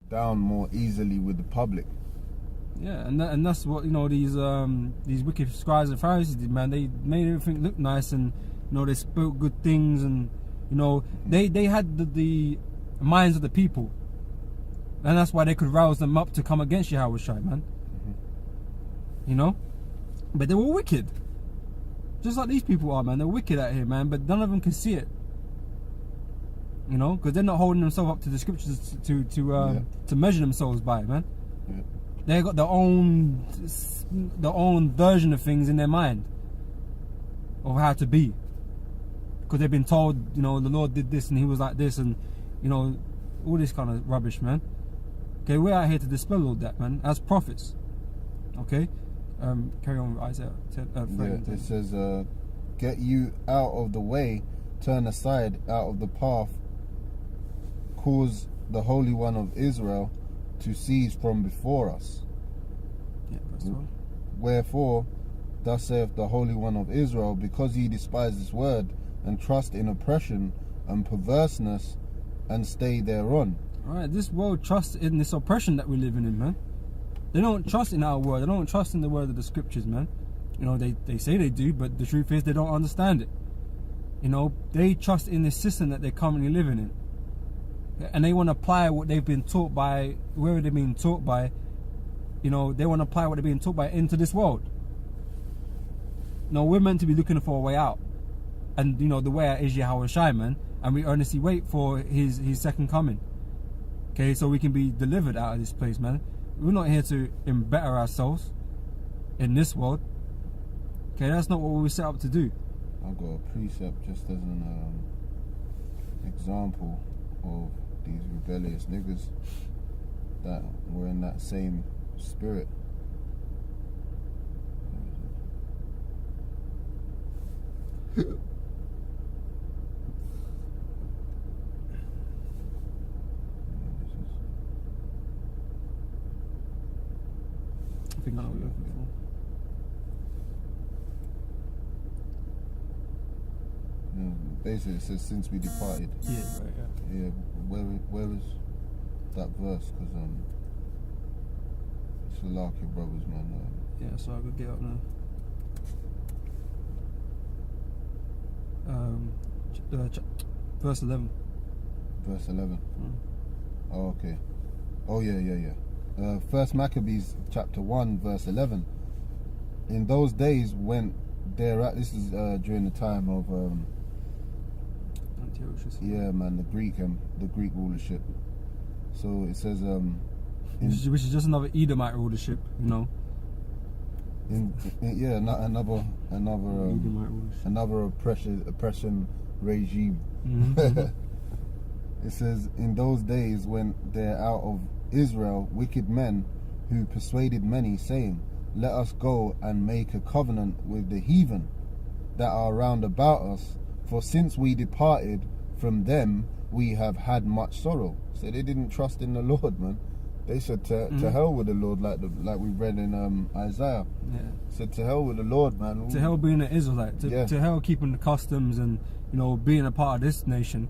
down more easily with the public. Yeah, and that's what, you know, these wicked scribes and Pharisees did, man. They made everything look nice, and, you know, they spoke good things, and, you know, they had the minds of the people, and that's why they could rouse them up to come against Yahushua, man. You know, but they were wicked, just like these people are, man. They're wicked out here, man, but none of them can see it. You know, because they're not holding themselves up to the scriptures to measure themselves by, man. Yeah. They got their own version of things in their mind of how to be, because they've been told, you know, the Lord did this and He was like this, and, you know, all this kind of rubbish, man. Okay, we're out here to dispel all that, man, as prophets. Okay, carry on with Isaiah 10, yeah, it says, get you out of the way, turn aside out of the path, cause the Holy One of Israel to cease from before us. Yeah, verse 12. Wherefore, thus saith the Holy One of Israel, because ye despise this word, and trust in oppression and perverseness, and stay thereon. Alright, this world trusts in this oppression that we're living in, man. They don't trust in our word. They don't trust in the word of the scriptures, man. You know, they say they do, but the truth is they don't understand it. You know, they trust in the system that they're currently living in. And they want to apply what they've been taught by, wherever they've been taught by, you know, they want to apply what they've been taught by into this world. No, we're meant to be looking for a way out. And, you know, the way out is Yahushua, man. And we earnestly wait for his second coming. Okay, so we can be delivered out of this place, man. We're not here to embetter ourselves in this world. Okay, that's not what we were set up to do. I've got a precept just as an example of these rebellious niggas that were in that same spirit. I think I know what you're looking for. Basically, it says, since we departed. Yeah, right, yeah. Yeah, where is that verse? Because it's like your brothers, man. Yeah, so I could get up now. Verse 11. Verse 11. Mm. Oh, okay. Oh, yeah. First Maccabees chapter 1, verse 11. In those days when they're at, this is during the time of yeah, man, the Greek rulership. So it says which is just another Edomite rulership, you know. Yeah, another oppression regime. Mm-hmm. It says, in those days when they're out of Israel, wicked men who persuaded many, saying, let us go and make a covenant with the heathen that are round about us, for since we departed from them, we have had much sorrow. So they didn't trust in the Lord, man. They said to hell with the Lord, like we read in Isaiah. Yeah. Said to hell with the Lord, man. To hell being an Israelite. To hell keeping the customs and, you know, being a part of this nation.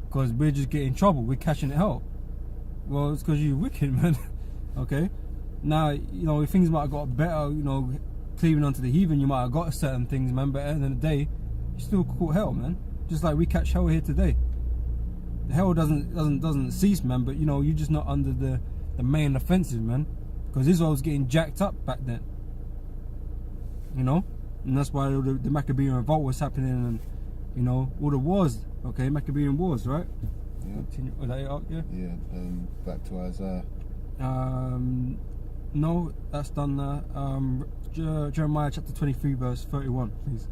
Because we're just getting in trouble. We're catching hell. Well, it's because you're wicked, man. Okay? Now, you know, things might have got better, you know, cleaving onto the heathen, you might have got certain things, man, but at the end of the day, you still caught hell, man. Just like we catch hell here today. The hell doesn't cease, man, but, you know, you're just not under the main offensive, man. Because Israel was getting jacked up back then. You know? And that's why the Maccabean revolt was happening, and, you know, all the wars, okay? Maccabean wars, right? Yeah. Continue. Was that it up, yeah? Yeah, back to Isaiah. No, that's done now. Jeremiah chapter 23, verse 31, please.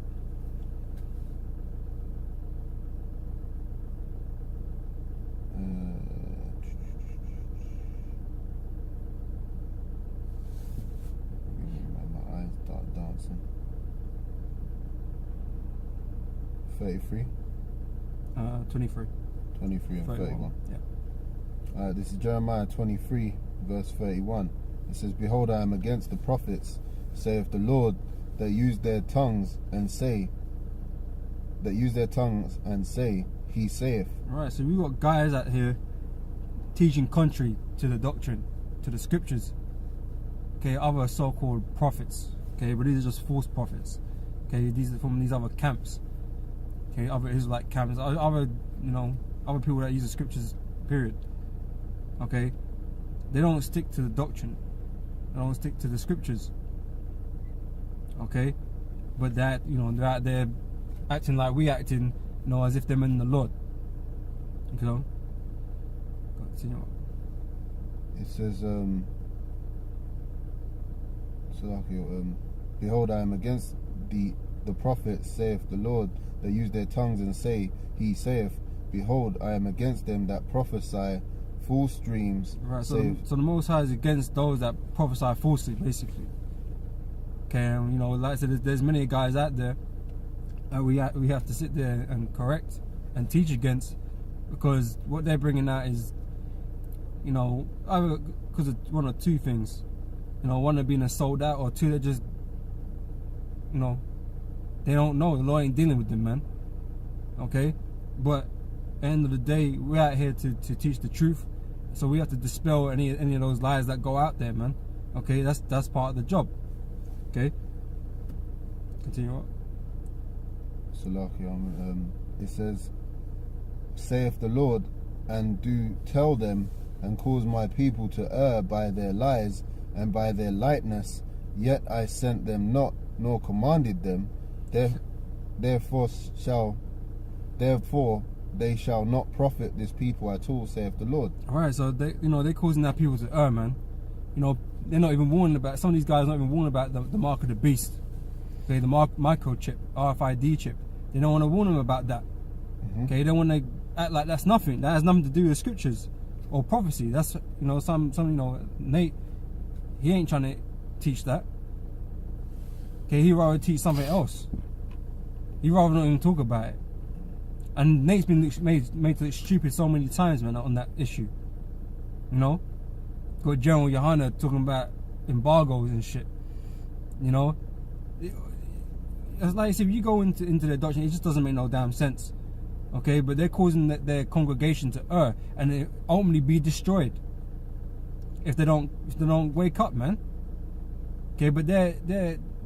My eyes start dancing. 33? 23. 23 and 31. Yeah. This is Jeremiah 23, verse 31. It says, behold, I am against the prophets, saith the Lord, that use their tongues and say, he saith. Right, so we got guys out here teaching contrary to the doctrine, to the scriptures. Okay, other so-called prophets. Okay, but these are just false prophets. Okay, these are from these other camps. Okay, other Israelite camps, other other people that use the scriptures. Period. Okay, they don't stick to the doctrine. They don't stick to the scriptures. Okay, but that they're out there acting like we acting, as if they're in the Lord. Continue. It says, behold, I am against the prophets, saith the Lord, that use their tongues and say, he saith, behold, I am against them that prophesy false dreams. Right, so the Most High is against those that prophesy falsely, basically. Okay, like I said, there's many guys out there that we have to sit there and correct and teach against, because what they're bringing out is, either because of one or two things. One, they're being sold out, or two, they're just, they don't know. The law ain't dealing with them, man. Okay? But at the end of the day, we're out here to teach the truth. So we have to dispel any of those lies that go out there, man. Okay? That's part of the job. Okay? Continue on. It says, saith the Lord, and do tell them, and cause my people to err by their lies and by their lightness, yet I sent them not, nor commanded them. Therefore they shall not profit this people at all, saith the Lord. Alright, so they're causing their people to err, man. They're not even warning about, some of these guys are not even warning about the mark of the beast. Okay, the microchip, RFID chip. They don't want to warn them about that. Okay, they don't want to act like that's nothing. That has nothing to do with scriptures or prophecy. That's Nate, he ain't trying to teach that. Okay, he'd rather teach something else. He'd rather not even talk about it. And Nate's been made to look stupid so many times, man, on that issue. Got General Yohana talking about embargoes and shit. It's like, if you go into their doctrine, it just doesn't make no damn sense. Okay, but they're causing their congregation to err and they ultimately be destroyed if they don't wake up, man. Okay, but they're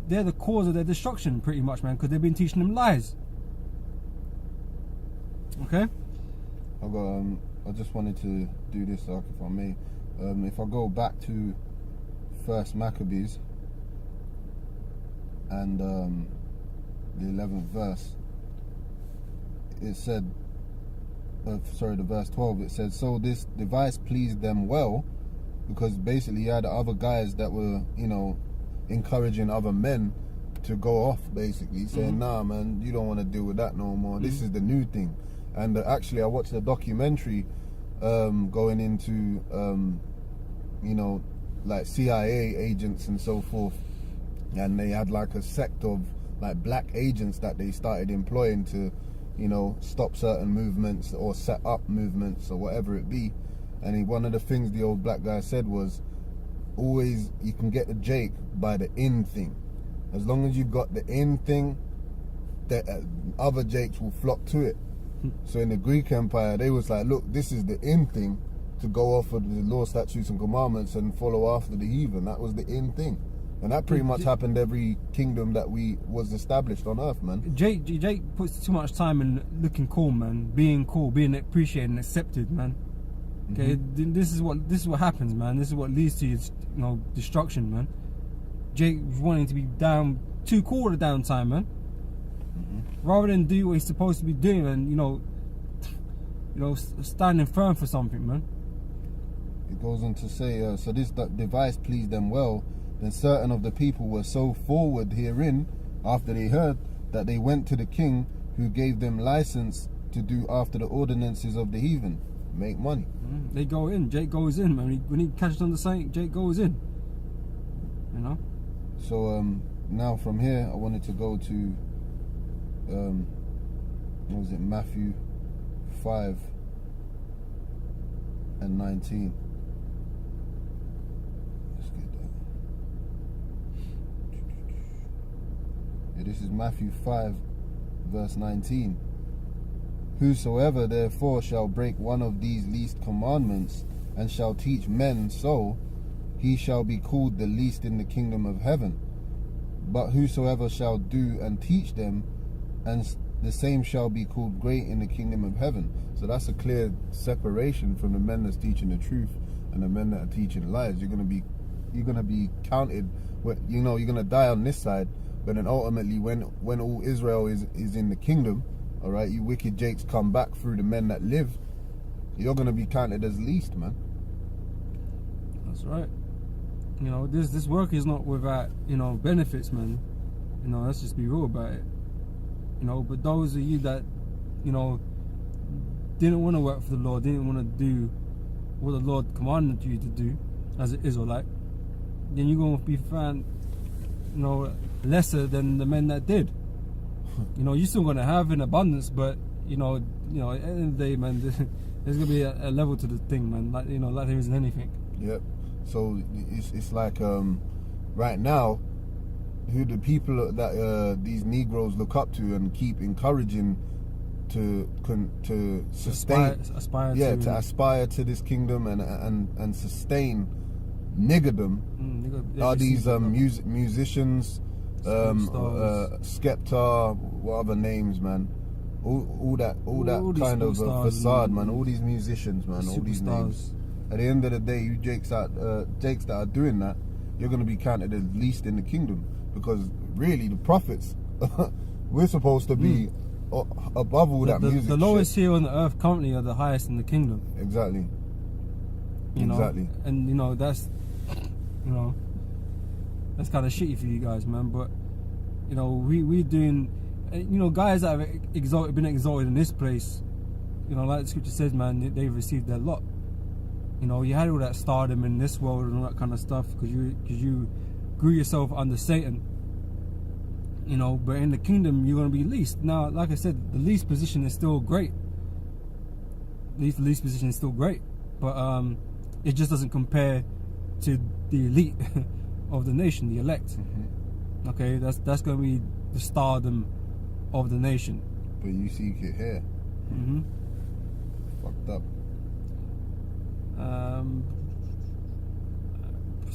the cause of their destruction, pretty much, man, because they've been teaching them lies. Okay. I just wanted to do this, if I may. If I go back to 1st Maccabees and the 11th verse, it said, the verse 12, it said, so this device pleased them well, because basically you had other guys that were, encouraging other men to go off, basically, saying, nah, man, you don't want to deal with that no more. This is the new thing. And actually, I watched a documentary going into, like CIA agents and so forth, and they had like a sect of like black agents that they started employing to, stop certain movements or set up movements or whatever it be. And one of the things the old black guy said was, always, you can get the Jake by the in thing. As long as you've got the in thing, the other Jakes will flock to it. So in the Greek Empire, they was like, look, this is the in thing, to go off of the law, statutes and commandments and follow after the heathen. That was the in thing. And that pretty much happened every kingdom that was established on earth, man. Jake puts too much time in looking cool, man, being appreciated and accepted, man. Okay, this is what happens, man. This is what leads to destruction, man. Jake wanting to be down, too cool all the damn time, man. Rather than do what he's supposed to be doing and standing firm for something, man. It goes on to say, so this device pleased them well. Then certain of the people were so forward herein, after they heard, that they went to the king, who gave them license to do after the ordinances of the heathen, make money. They go in. Jake goes in, man. When he catches on the saint, Jake goes in. So now from here, I wanted to go to Matthew 5 and 19. Let's get that. This is Matthew 5 verse 19. Whosoever therefore shall break one of these least commandments and shall teach men so, he shall be called the least in the kingdom of heaven. But whosoever shall do and teach them, and the same shall be called great in the kingdom of heaven. So that's a clear separation from the men that's teaching the truth and the men that are teaching lies. You're gonna be counted. You're gonna die on this side, but then ultimately, when all Israel is in the kingdom, all right, you wicked jakes come back through the men that live. You're gonna be counted as least, man. That's right. This work is not without benefits, man. Let's just be real about it. But those of you that didn't want to work for the Lord, didn't want to do what the Lord commanded you to do as an Israelite, then you're going to be found lesser than the men that did. You're still going to have in abundance, but at the end of the day, man, there's going to be a level to the thing, man. Like there isn't anything. Yep. So it's like right now, who the people that these Negroes look up to and keep encouraging to sustain, aspire to this kingdom and sustain niggerdom are these musicians, Skepta, what other names, man? All that kind of facade, man. All these musicians, man. All these names. At the end of the day, you jakes that are doing that, you're going to be counted as least in the kingdom, because really the prophets, we're supposed to be above all that music. The lowest here on the earth currently are the highest in the kingdom. Exactly. Exactly. And that's that's kind of shitty for you guys, man. But we're doing, guys that have been exalted in this place, like the scripture says, man, they've received their lot. You had all that stardom in this world and all that kind of stuff because you grew yourself under Satan. But in the kingdom you're going to be least. Now, like I said, the least position is still great. The least position is still great, but it just doesn't compare to the elite of the nation, the elect. Mm-hmm. Okay, that's going to be the stardom of the nation. But you seek it here. Mm-hmm. Fucked up.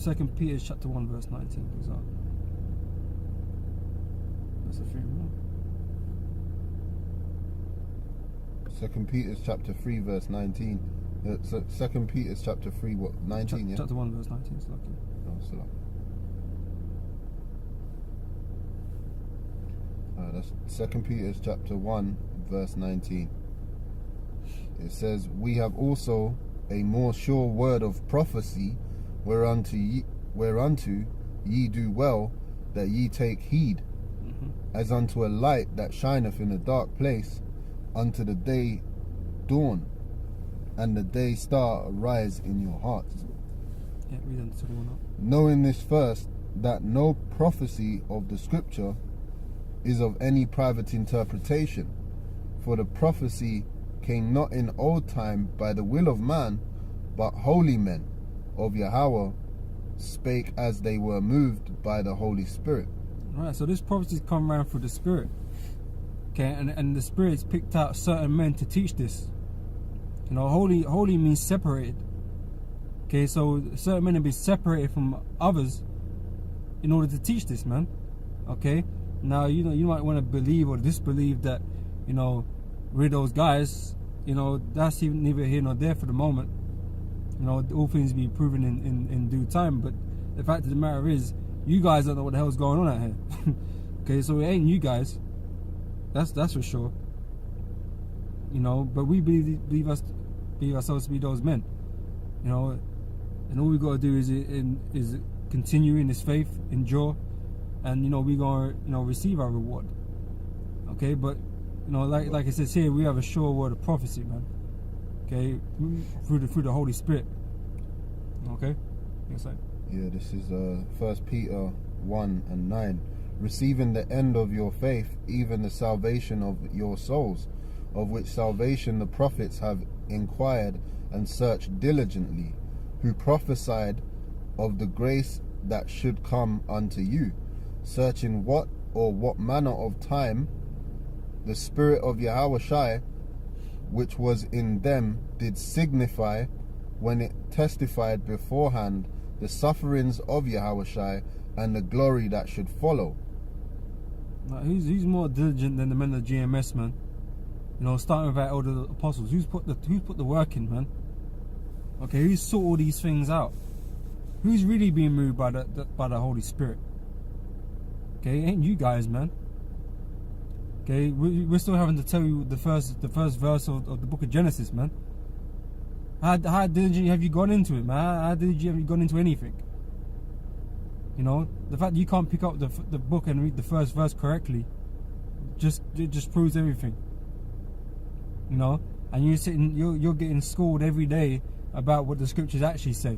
2 Peter chapter 1 verse 19, for example. That's a free one. 2 Peter chapter 3 verse 19. 2 Peter chapter 3 what 19? Yeah. Chapter 1 verse 19. It's lucky. Oh, so that's 2 Peter chapter 1 verse 19. It says, "We have also a more sure word of prophecy, whereunto ye do well that ye take heed, as unto a light that shineth in a dark place, unto the day dawn, and the day star arise in your hearts. Yeah, read on the one up. Knowing this first, that no prophecy of the scripture is of any private interpretation, for the prophecy came not in old time by the will of man, but holy men of Yahweh spake as they were moved by the Holy Spirit." Right, so this prophecy's come around through the Spirit. Okay, and the Spirit's picked out certain men to teach this. Holy means separated. Okay, so certain men have been separated from others in order to teach this, man. Okay, now you might want to believe or disbelieve that we're those guys. That's even neither here nor there for the moment. All things be proven in due time. But the fact of the matter is, you guys don't know what the hell's going on out here. Okay, so it ain't you guys. That's for sure. But we believe ourselves to be those men. And all we gotta do is continue in this faith, endure, and we gonna receive our reward. Okay, but like it says here, we have a sure word of prophecy, man. Okay, through the Holy Spirit. Okay, yes, sir. Yeah, this is 1 Peter 1 and 9. "Receiving the end of your faith, even the salvation of your souls, of which salvation the prophets have inquired and searched diligently, who prophesied of the grace that should come unto you, searching what manner of time the Spirit of Yahushua, which was in them, did signify when it testified beforehand the sufferings of Yahushua and the glory that should follow. Like, who's more diligent than the men of the GMS, man? You know, starting with our elder apostles. Who's put the work in, man? Okay, who's sought all these things out? Who's really being moved by the Holy Spirit? Okay, ain't you guys, man. Okay, we're still having to tell you the first verse of the book of Genesis, man. How diligent have you gone into it, man? How diligent have you gone into anything? You know, the fact that you can't pick up the book and read the first verse correctly just proves everything. You know, and you're getting schooled every day about what the scriptures actually say,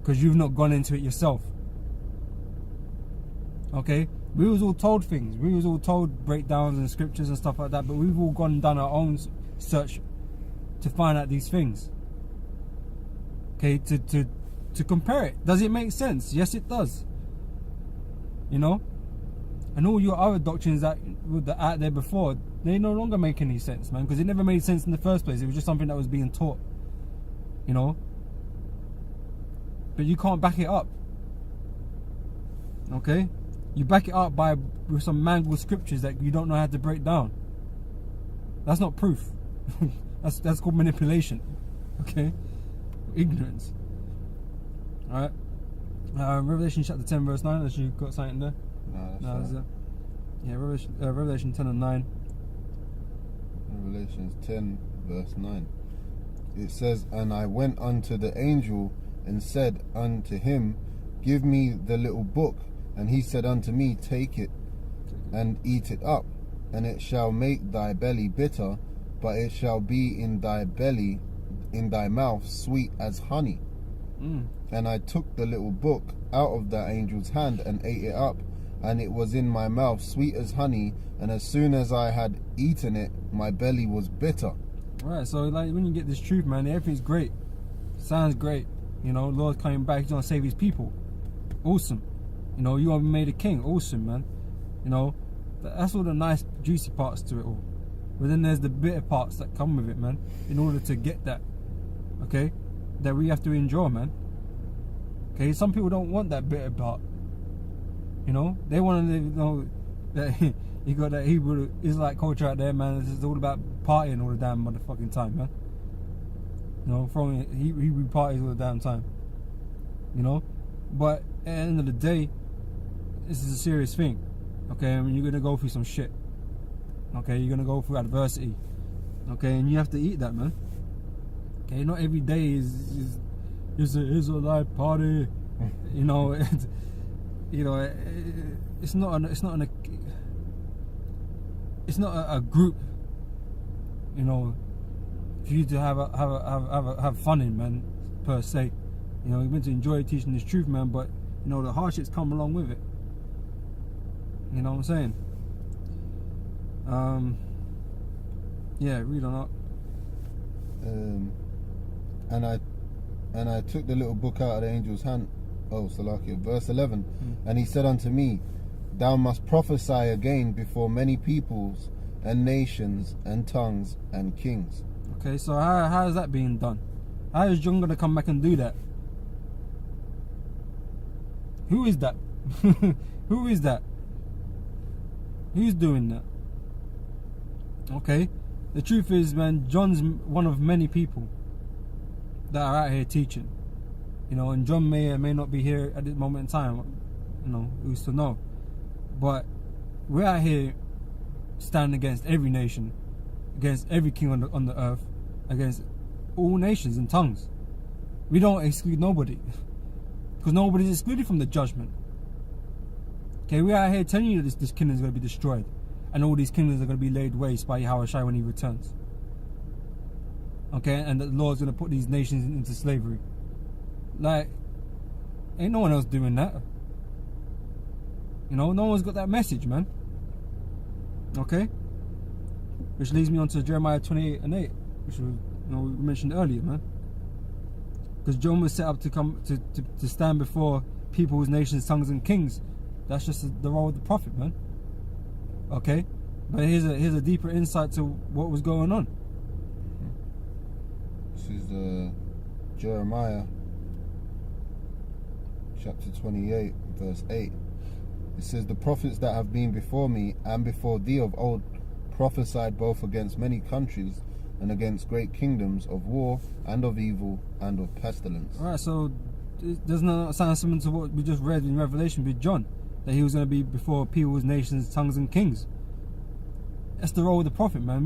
because you've not gone into it yourself. Okay, we was all told things. We was all told breakdowns and scriptures and stuff like that, but we've all gone and done our own search to find out these things. Okay, to compare it. Does it make sense? Yes, it does. You know, and all your other doctrines that were out there before, they no longer make any sense, man, because it never made sense in the first place. It was just something that was being taught. You know, but you can't back it up. Okay, you back it up with some mangled scriptures that you don't know how to break down. That's not proof. that's called manipulation. Okay, ignorance. All right. Revelation chapter 10 verse 9. Unless you got something there. No, that's yeah, Revelation 10 and 9. Revelation 10 verse 9. It says, "And I went unto the angel and said unto him, Give me the little book. And he said unto me, Take it and eat it up, and it shall make thy belly bitter, but it shall be in thy belly, in thy mouth, sweet as honey. And I took the little book out of the angel's hand and ate it up, and it was in my mouth sweet as honey, and as soon as I had eaten it, my belly was bitter." Right, so like when you get this truth, man, everything's great. Sounds great. You know, Lord's coming back, he's gonna save his people. Awesome. You know, you want to be made a king. Awesome, man. You know, that's all the nice juicy parts to it all. But then there's the bitter parts that come with it, man, in order to get that. Okay? That we have to endure, man. Okay, some people don't want that bitter part. You know, they want to, you know, that you got that Hebrew Israelite culture out there, man. It's all about partying all the damn motherfucking time, man. You know, throwing Hebrew parties all the damn time. You know, but at the end of the day, this is a serious thing. Okay, I mean, you're gonna go through some shit. Okay, you're gonna go through adversity. Okay, and you have to eat that, man. Okay, not every day is an Israelite party. You know, it's not a group. You know, for you to have fun in, man, per se. You know, you're meant to enjoy teaching this truth, man, but you know the hardships come along with it. You know what I'm saying? Yeah, read on up. And I took the little book out of the angel's hand. Oh, Salakia, verse 11. And he said unto me, Thou must prophesy again before many peoples and nations and tongues and kings. Okay, so how is that being done? How is John going to come back and do that? Who is that? Who is that? Who's doing that? Okay, the truth is, man, John's one of many people that are out here teaching. You know, and John may or may not be here at this moment in time. You know, who's to know? But we're out here standing against every nation, against every king on the earth, against all nations and tongues. We don't exclude nobody, because nobody's excluded from the judgment. Okay, we're out here telling you that this kingdom is going to be destroyed, and all these kingdoms are going to be laid waste by Yahushua when he returns. Okay, and the Lord's going to put these nations into slavery. Like, ain't no one else doing that. You know, no one's got that message, man. Okay? Which leads me on to Jeremiah 28 and 8, which we mentioned earlier, man. Because John was set up to come to stand before peoples, nations, tongues, and kings. That's just the role of the prophet, man. Okay? But here's a deeper insight to what was going on. This is Jeremiah chapter 28 verse 8. It says, the prophets that have been before me and before thee of old prophesied both against many countries and against great kingdoms, of war and of evil and of pestilence. Alright, so doesn't that sound similar to what we just read in Revelation with John, that he was going to be before peoples, nations, tongues and kings? That's the role of the prophet, man.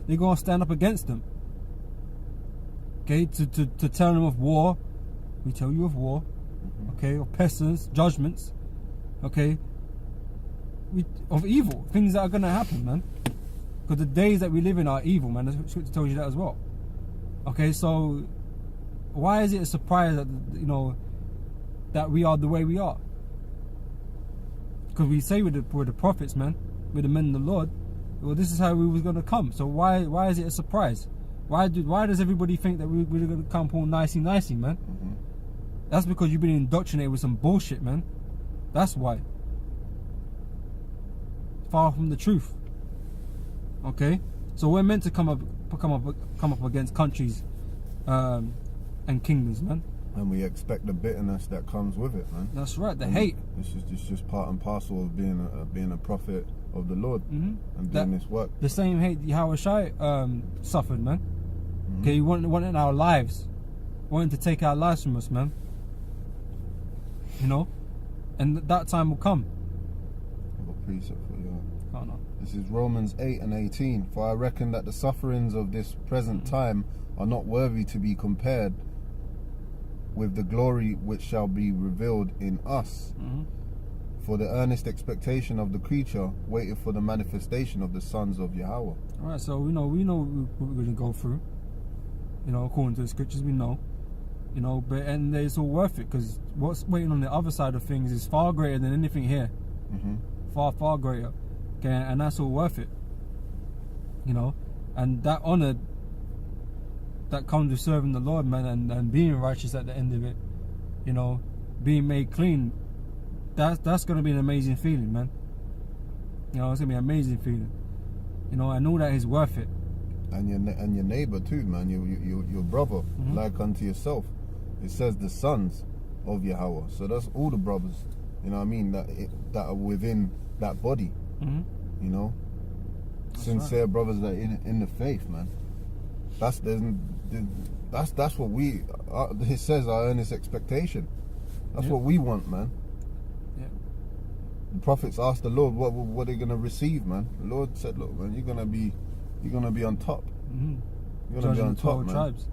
They're going to stand up against them. Okay, to tell them of war. We tell you of war. Okay, of pestilence, judgments. Okay, of evil, things that are going to happen, man. Because the days that we live in are evil, man. The scripture tells you that as well. Okay, so why is it a surprise that, you know, that we are the way we are? Because we say we're the prophets, man. We're the men of the Lord. Well, this is how we was going to come. So why is it a surprise? Why does everybody think that we're going to come all nicey, man? That's because you've been indoctrinated with some bullshit, man. That's why. Far from the truth. Okay, so we're meant to come up against countries and kingdoms, man. And we expect the bitterness that comes with it, man. That's right, the hate. It's just part and parcel of being a prophet of the Lord and doing this work. The same hate Yahweh Shai suffered, man. Okay, he wanted our lives, wanting to take our lives from us, man. You know, and that time will come. I've got a precept for you. Oh, no. This is Romans 8 and 18. For I reckon that the sufferings of this present time are not worthy to be compared with the glory which shall be revealed in us. For the earnest expectation of the creature waited for the manifestation of the sons of Yahweh. Alright, so we know what we're going to go through. You know, according to the scriptures, we know. You know, and it's all worth it, because what's waiting on the other side of things is far greater than anything here. Far, far greater. Okay, and that's all worth it. You know, and that honor that comes with serving the Lord, man, and being righteous at the end of it, you know, being made clean, that's going to be an amazing feeling, man. You know, it's going to be an amazing feeling. You know, I know that is worth it. And your neighbor too, man, your brother, like unto yourself. It says the sons of Yahweh. So that's all the brothers, you know what I mean, that are within that body. You know, that's sincere right. Brothers that are in the faith, man. That's what we. It says our earnest expectation. That's what we want, man. The prophets asked the Lord, what are they gonna receive, man? The Lord said, look, man, you're gonna be on top. You're gonna be on top, man. Tribes.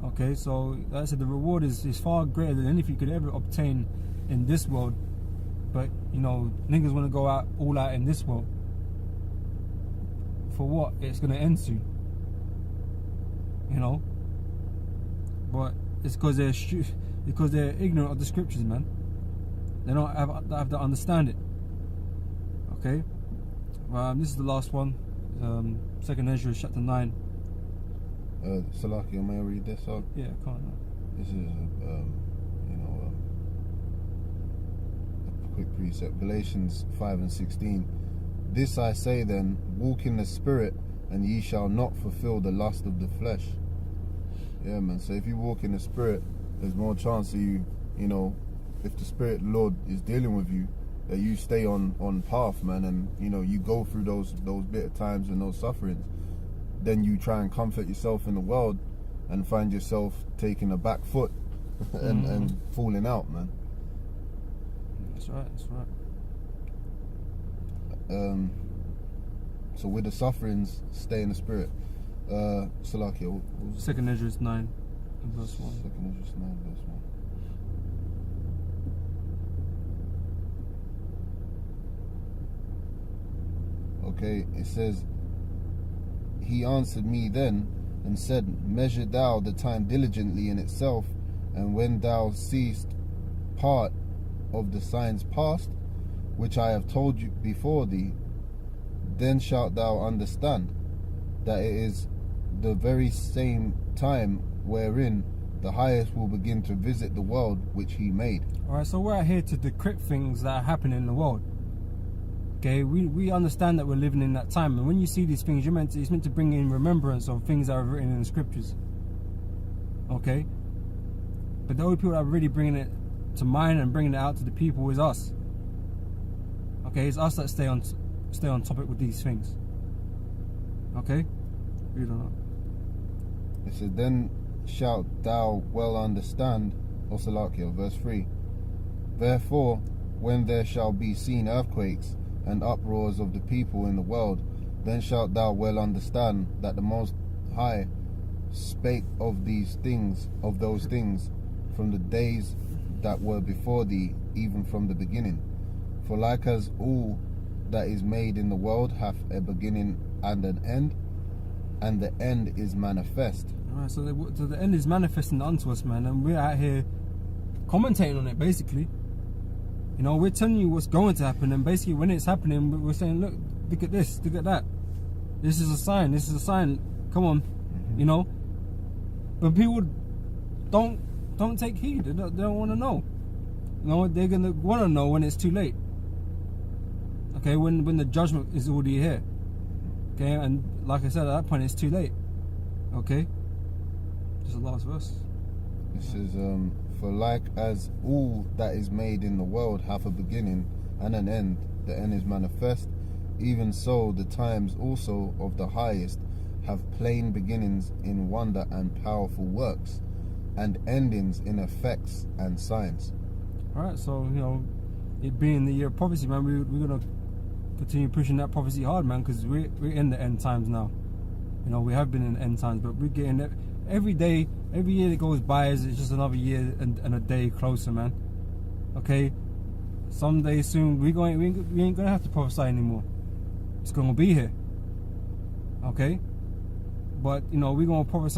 Okay, so like I said, the reward is far greater than anything you could ever obtain in this world. But, you know, niggas want to go all out in this world. For what? It's going to end soon. You know? But it's because they're ignorant of the scriptures, man. They don't have to understand it. Okay? This is the last one. 2nd Ezra chapter 9. Salaki, may I read this out? Yeah, I can't. This is quick precept. Galatians 5 and 16. This I say then, walk in the spirit, and ye shall not fulfill the lust of the flesh. Yeah, man. So if you walk in the spirit, there's more chance of you, you know, if the Spirit Lord is dealing with you, that you stay on path, man, and you know you go through those bitter times and those sufferings. Then you try and comfort yourself in the world, and find yourself taking a back foot and falling out, man. That's right. So with the sufferings, stay in the spirit. Salakia. 2nd Ezra 9 verse 1. 2nd Ezra 9 verse 1. Okay, it says, he answered me then and said, measure thou the time diligently in itself, and when thou seest part of the signs past, which I have told you before thee, then shalt thou understand that it is the very same time wherein the highest will begin to visit the world which he made. Alright, so we're out here to decrypt things that are happening in the world. Okay, we understand that we're living in that time, and when you see these things, it's meant to bring in remembrance of things that are written in the scriptures. Okay, But the only people that are really bringing it to mind and bringing it out to the people is us. Okay, it's us that stay on topic with these things. Okay, read on. It says, then shalt thou well understand, or Salakio, verse 3. Therefore, when there shall be seen earthquakes and uproars of the people in the world, then shalt thou well understand that the Most High spake of these things, of those things, from the days that were before thee, even from the beginning. For like as all that is made in the world hath a beginning and an end, and the end is manifest. Alright, so the end is manifesting unto us, man, and we're out here commentating on it, basically. You know, we're telling you what's going to happen, and basically when it's happening, we're saying, look at this, look at that. This is a sign, come on, you know. But people don't take heed, they don't want to know. You know, they're going to want to know when it's too late. Okay, when the judgment is already here. Okay, and like I said, at that point it's too late. Okay, just the last verse. It says, for like as all that is made in the world hath a beginning and an end, the end is manifest, even so the times also of the highest have plain beginnings in wonder and powerful works, and endings in effects and signs. Alright, so, you know, it being the year of prophecy, man, we're going to continue pushing that prophecy hard, man, because we're in the end times now. You know, we have been in the end times, but we're getting it every day, every year that goes by is just another year and a day closer, man. Okay, someday soon we ain't gonna have to prophesy anymore. It's gonna be here. Okay, but you know, we're gonna prophesy